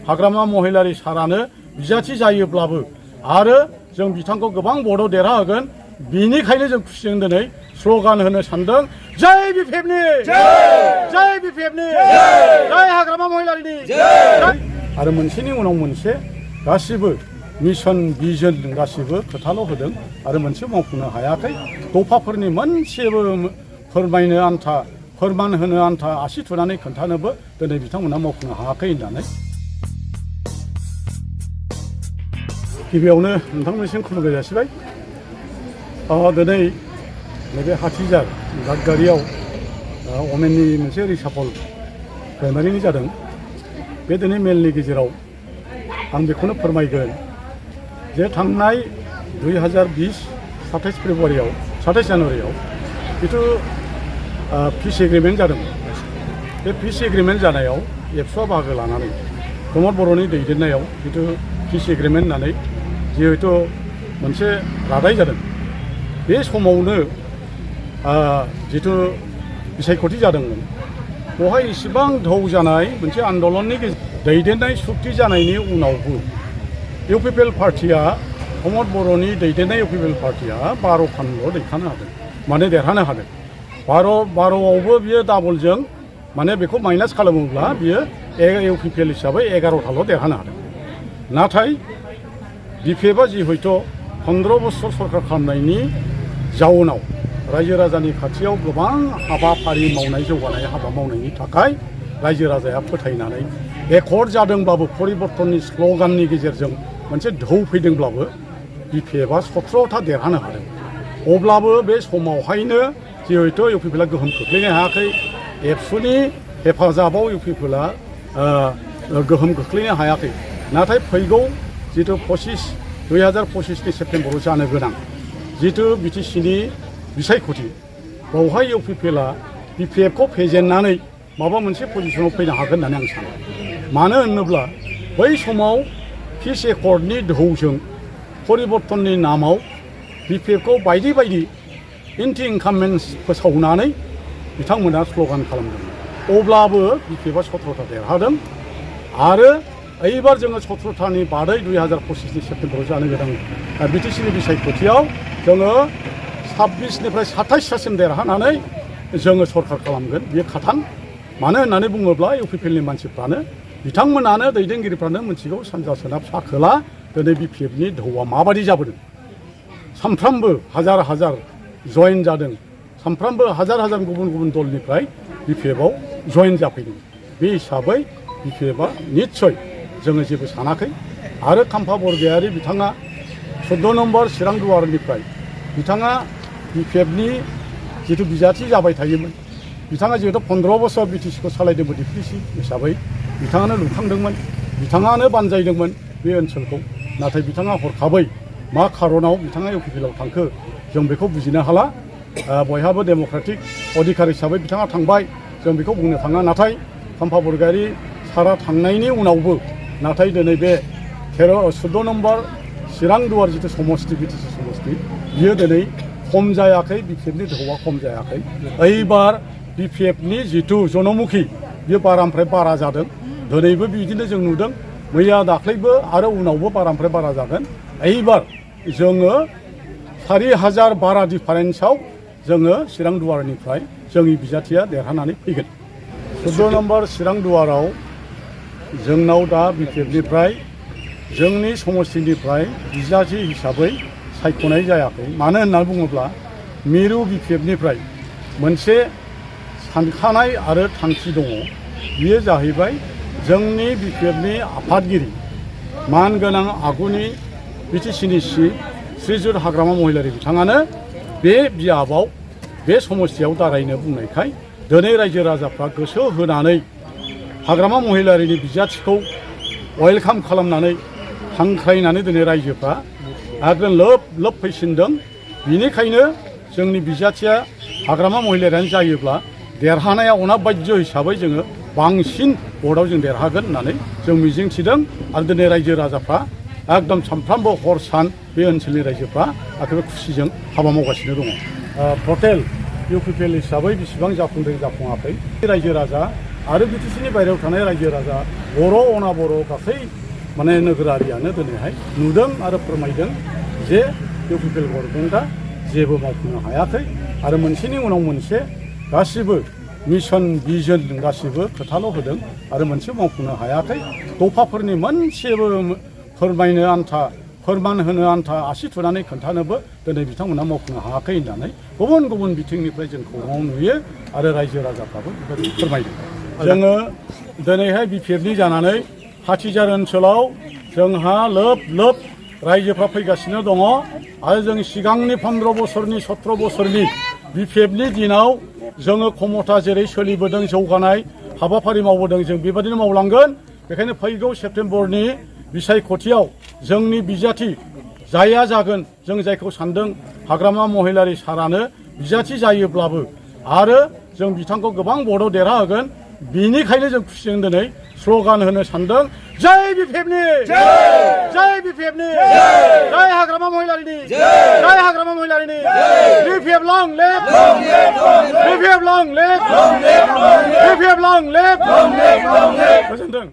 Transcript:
हाग्रामा महिलारि सारानो बिजाथि जायोब्लाबो आरो जों बिथांखौ गोबां भटआव देरहाहोगोन बिनिखायनो जों खुसिजों दिनै स्ल'गान होनो सानदों जय बिपिएफनि जय बिपिएफनि जय हाग्रामा महिलारिनि आरो मोनसेनि उनाव मोनसे गासिबो मिशन भिजन गासिबो खोथाल' होदों आरो मोनसे मावफुंनो हायाखै दफाफोरनि मोनसेबो फोरमायनो आन्था फोरमान होनो आन्था आसि थुनानै खोन्थानोबो दिनै बिथांमोना मावफुंनो हायाखै होननानै गिबियावनो नोंथांमोननिसिम खुलुमनाय जासिबाय दिनै नैबे हाथिजार दादगारियाव अमेननि मोनसे रिसाफल प्राइमारिनि जादों बे दिनै मेलनि गेजेराव आं बेखौनो फोरमायगोन जे थांनाय 2020 27 फेब्रुवारियाव 27 जानुवारियाव जिथु पिस एग्रिमेन्ट जादोंमोन बे पिस एग्रिमेन्ट जानायाव एबसुआ बाहागो लानानै प्रमद बर'नि दैदेननायाव जिथु पिस एग्रिमेन्ट होननानै जिहेतु मोनसे रादाय जादों बे समावनो जिथु बिसायख'थि जादोंमोन बेवहाय इसिबां धौ जानाय मोनसे आन्दलननि दैदेननाय सुक्ति जानायनि उनावबो इउपिपिएल पार्टिया प्रमद बर'नि दैदेननाय इउपिपिएल पार्टिया 12 खानल' दैखांनो हादों माने देरहानो हादों 12आवबो बियो डाबलजों माने बेखौ माइनास खालामोब्ला बियो इउपिपिएल हिसाबै 11थाल' देरहानो हादों नाथाय बिपिएफआ जि हयथ' 15 बोसोर सरकार खालामनायनि जाउनाव रायजो राजानि खाथियाव गोबां हाबाफारि मावनाय जौगानाय हाबा मावनायनि थाखाय रायजो राजाया फोथायनानै एकर्ड जादोंब्लाबो परिबर्तननि स्ल'गाननि गेजेरजों मोनसे ढौ फैदोंब्लाबो बिपिएफआ 17था देरहानो हादों अब्लाबो बे समावहायनो जिहेतु इउपिपिएलआ गोहोम खोख्लैनो हायाखै एबसुनि हेफाजाबाव इउपिपिएलआ गोहोम खोख्लैनो हायाखै नाथाय फैगौ जिथु 2025नि सेप्तेम्बराव जानो गोनां जिथु बिटिसिनि बिसायख'थि बेवहाय इउपिपिएलआ बिपिएफखौ फेजेननानै माबा मोनसे पजिसनाव फैनो हागोन होननानै आं सानो मानो होनोब्ला बै समाव पिस एकर्डनि ढौजों परिबर्तननि नामाव बिपिएफखौ बायदि बायदि एन्टि इनकाममेन्ट्स फोसावनानै बिथांमोना स्ल'गान खालामदोंमोन अब्लाबो बिपिएफआ 17था देरहादों आरो एबार जोङो 17थानि बादै 2025नि सेप्तेम्बराव जानो गोनां बिटिसिनि बिसायख'थियाव जोङो 26निफ्राय 27थासिम देरहानानै जोङो सरकार खालामगोन बेयो खाथां मानो होननानै बुङोब्ला इउपिपिएलनि मानसिफ्रानो बिथांमोनानो दैदेनगिरिफ्रानो मिथिगौ सानजा सोनाब सा खोला दिनै बिपिएफनि ढौआ माबादि जाबोदों सानफ्रामबो हाजार हाजार जयेन जादों सानफ्रामबो हाजार हाजार गुबुन गुबुन दलनिफ्राय बिपिएफआव जयेन जाफैदों बे हिसाबै बिपिएफआ निस्सय जोङो जेबो सानाखै आरो खाम्फा बरगयारि बिथाङा 14 नम्बर चिरां दुवारनिफ्राय बिथाङा बिपिएफनि जिथु बिजाथि जाबाय थायोमोन बिथाङा जिहेतु 15 बोसोर बिटिसिखौ सालायदोंमोन डिप्टिसि हिसाबै बिथाङानो लुखांदोंमोन बिथाङानो बानजायदोंमोन बे ओनसोलखौ नाथाय बिथाङा हरखाबै मा खारनाव बिथाङा इउपिपिएलआव थांखो जों बेखौ बुजिनो हाला बयहाबो डेम'क्रेटिक अधिकार हिसाबै बिथाङा थांबाय जों बेखौ बुंनो थाङा नाथाय खाम्फा बरगयारि सारा थांनायनि उनावबो नाथाय दिनै बे 14 नम्बर चिरां दुवार जिथु समस्ति बिटिसि समस्ति बियो दिनै खम जायाखै बिपिएफनि ढौआ खम जायाखै एबार बिपिएफनि जिथु जनमुखि बियो बारानिफ्राय बारा जादों दिनैबो बिदिनो जों नुदों मैया दाख्लैबो आरो उनावबो बारानिफ्राय बारा जागोन एबार जोङो 4000 बारा डिफारेन्सआव जोङो चिरां दुवारनिफ्राय जोंनि बिजाथिया देरहानानै फैगोन 14 नम्बर चिरां दुवाराव जोंनाव दा बिपिएफनिफ्राय जोंनि समस्तिनिफ्राय बिजाथि हिसाबै सायख'नाय जायाखै मानो होननानै बुङोब्ला मिरु बिपिएफनिफ्राय मोनसे सानखानाय आरो थांखि दङ बियो जाहैबाय जोंनि बिपिएफनि आफादगिरि मानगोनां आगुनि बिटिसिनि श्रीजुत हाग्रामा महिलारि बिथाङानो बे बियाबाव बे समस्तियाव दारायनो बुंनायखाय दिनै रायजो राजाफ्रा गोसो होनानै हाग्रामा महिलारिनि बिजाथिखौ वेलकाम खालामनानै हांख्रायनानै दिनै रायजोफ्रा एकदम लोब लोब फैसिनदों बिनिखायनो जोंनि बिजाथिया हाग्रामा महिलारियानो जायोब्ला देरहानाया अनाबायज्य हिसाबै जोङो बांसिन भटआव जों देरहागोन होननानै जों मिजिंथिदों आरो दिनै रायजो राजाफ्रा एकदम सानफ्रामबो हर सान बे ओनसोलनि रायजोफ्रा एखेबारे खुसिजों हाबा मावगासिनो दङ टटेल इउपिपिएल हिसाबै बेसेबां जाफुंदों जाफुङाखै रायजो राजा आरो बिटिसिनि बायहेरायाव थानाय रायजो राजा बर' अना बर' गासै माने नोगोरारियानो दिनैहाय नुदों आरो फोरमायदों जे इउपिपिएल गभर्नमेन्टआ जेबो मावफुंनो हायाखै आरो मोनसेनि उनाव मोनसे गासिबो मिशन भिजन गासिबो खोथाल' होदों आरो मोनसे मावफुंनो हायाखै दफाफोरनि मोनसेबो फोरमायनो आन्था फोरमान होनो आन्था आसि थुनानै खोन्थानोबो दिनै बिथांमोना मावफुंनो हायाखै होननानै गुबुन गुबुन बिथिंनिफ्राय जों खौराङाव नुयो आरो रायजो राजाफ्राबो बेबायदि फोरमायदों जोङो दिनैहाय बिपिएफनि जानानै हाथिजार ओनसोलाव जोंहा लोब लोब रायजोफ्रा फैगासिनो दङ आरो जों सिगांनि 15 बोसोरनि 17 बोसोरनि बिपिएफनि दिनाव जोङो खमथा जेरै सोलिबोदों जौगानाय हाबाफारि मावबोदों जों बेबायदिनो मावलांगोन बेखायनो फैगौ सेप्तेम्बरनि बिसायख'थियाव जोंनि बिजाथि जाया जागोन जों जायखौ सानदों हाग्रामा महिलारि सारानो बिजाथि जायोब्लाबो आरो जों बिथांखौ गोबां भटआव देरहाहोगोन बिनिखायनो जों खुसिजों दिनै स्ल'गान होनो सानदों जय बिपिएफनि जय बिपिएफनि जय हाग्रामा महिलारिनि जय हाग्रामा महिलारिनि बिपिएफ लं लेफ्ट बिपिएफ लं लेफ्ट बिपिएफ लं लेफ्ट गोजोनथों।